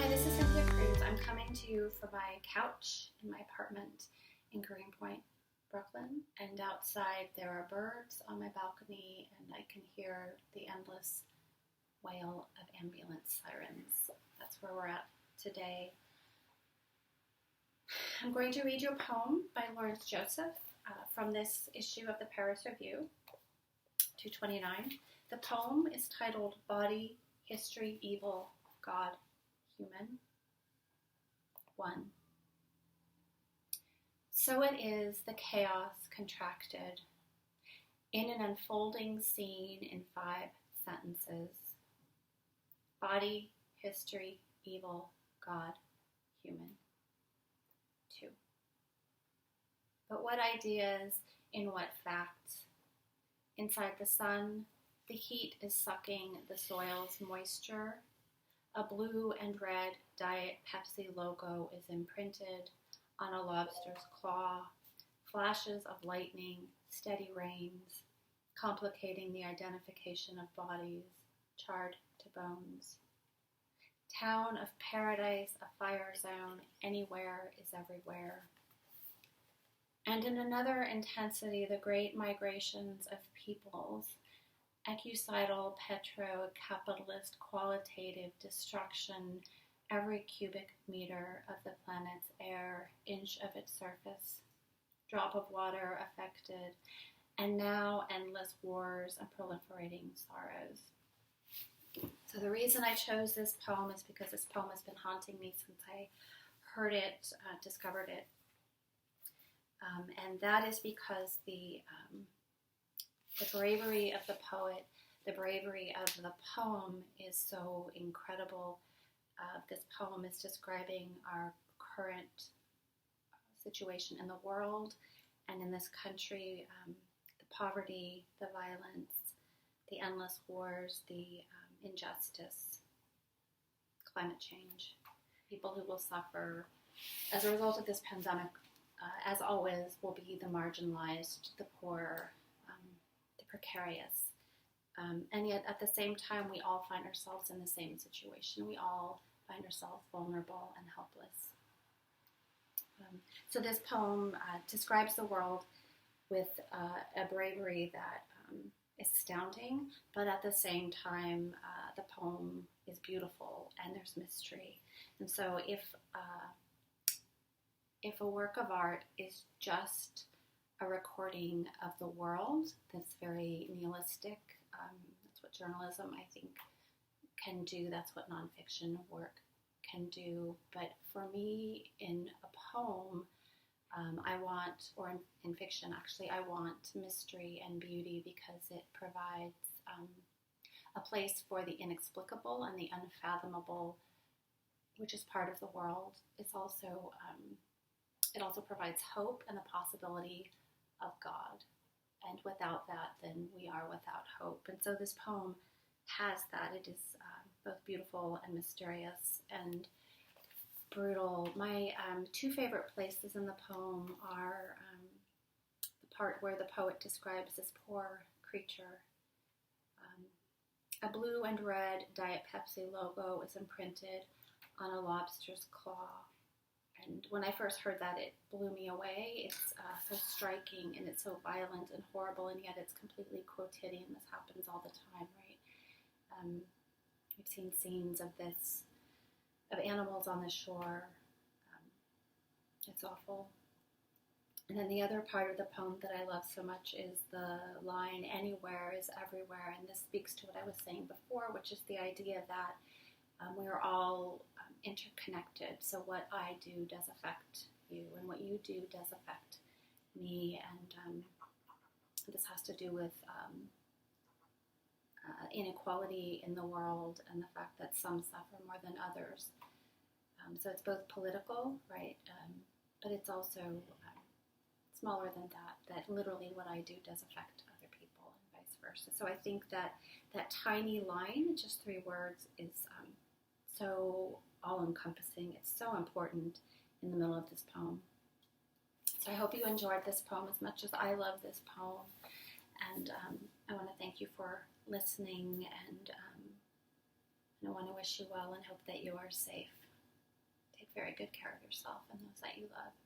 Hi, this is Cynthia Cruz. I'm coming to you from my couch in my apartment in Greenpoint, Brooklyn. And outside there are birds on my balcony, and I can hear the endless wail of ambulance sirens. That's where we're at today. I'm going to read you a poem by Lawrence Joseph from this issue of the Paris Review, 229. The poem is titled Body, History, Evil, God, Human. 1. So it is the chaos contracted in an unfolding scene in 5 sentences. Body, history, evil, God, human. 2. But what ideas in what facts? Inside the sun, the heat is sucking the soil's moisture. A blue and red Diet Pepsi logo is imprinted on a lobster's claw. Flashes of lightning, steady rains, complicating the identification of bodies, charred to bones. Town of paradise, a fire zone, anywhere is everywhere. And in another intensity, the great migrations of peoples, ecucidal, petro-capitalist, qualitative destruction, every cubic meter of the planet's air, inch of its surface, drop of water affected, and now endless wars and proliferating sorrows. So the reason I chose this poem is because this poem has been haunting me since I heard it, discovered it. And that is because the bravery of the poet, the bravery of the poem is so incredible. This poem is describing our current situation in the world and in this country, the poverty, the violence, the endless wars, the injustice, climate change, people who will suffer as a result of this pandemic, as always, will be the marginalized, the poor, the precarious. And yet at the same time, we all find ourselves in the same situation. We all find ourselves vulnerable and helpless. So this poem describes the world with a bravery that is astounding, but at the same time, the poem is beautiful and there's mystery. And so if a work of art is just a recording of the world that's very nihilistic, that's what journalism, I think, can do. That's what nonfiction work can do. But for me, in a poem, I want, or in fiction actually, I want mystery and beauty because it provides a place for the inexplicable and the unfathomable, which is part of the world. It's also, it also provides hope and the possibility of God. And without that, then we are without hope. And so this poem has that. It is both beautiful and mysterious and brutal. My 2 favorite places in the poem are the part where the poet describes this poor creature. A blue and red Diet Pepsi logo is imprinted on a lobster's claw. And when I first heard that, it blew me away. It's so striking, and it's so violent and horrible, and yet it's completely quotidian. This happens all the time, right? We've seen scenes of this, of animals on the shore. It's awful. And then the other part of the poem that I love so much is the line, anywhere is everywhere. And this speaks to what I was saying before, which is the idea that we are all interconnected. So what I do does affect you, and what you do does affect me. And this has to do with inequality in the world and the fact that some suffer more than others. So it's both political, right? But it's also smaller than that literally what I do does affect other people and vice versa. So I think that that tiny line, just 3 words, is so all-encompassing. It's so important in the middle of this poem. So I hope you enjoyed this poem as much as I love this poem. And I want to thank you for listening, and I want to wish you well and hope that you are safe. very good care of yourself and those that you love.